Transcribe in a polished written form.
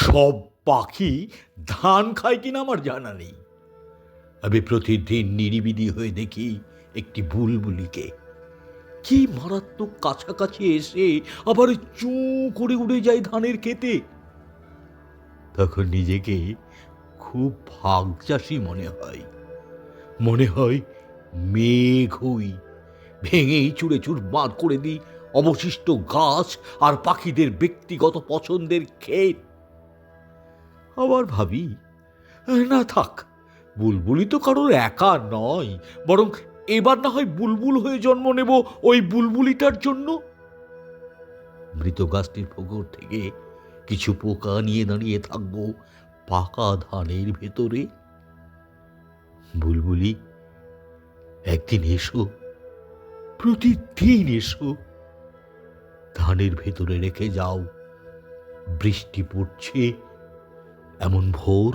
সব পাখি ধান খায় কিনা আমার জানা নেই। আমি প্রতিদিন নিরিবিলি হয়ে দেখি একটি বুলবুলিকে। কি মারাত্মক কাছাকাছি এসে আবার চুঁ করে উড়ে যায় ধানের ক্ষেতে। তখন নিজেকে খুব ভাগচাষী মনে হয়। মনে হয় মেঘ হই, ভেঙেই চুরে চুরমার করে দিই অবশিষ্ট গাছ আর পাখিদের ব্যক্তিগত পছন্দের ক্ষেত। আবার ভাবি, না থাক, বুলবুলি তো কারোর একা নয়, বরং এবার না হয় বুলবুল হয়ে জন্ম নেব ওই বুলবুলিটার জন্য। মৃত গাছটির ফোকর থেকে কিছু পোকা নিয়ে দাঁড়িয়ে থাকবো পাকা ধানের ভেতরে। বুলবুলি, একদিন এসো, প্রতিদিন এসো, ধানের ভেতরে রেখে যাও বৃষ্টি পড়ছে এমন ভোর।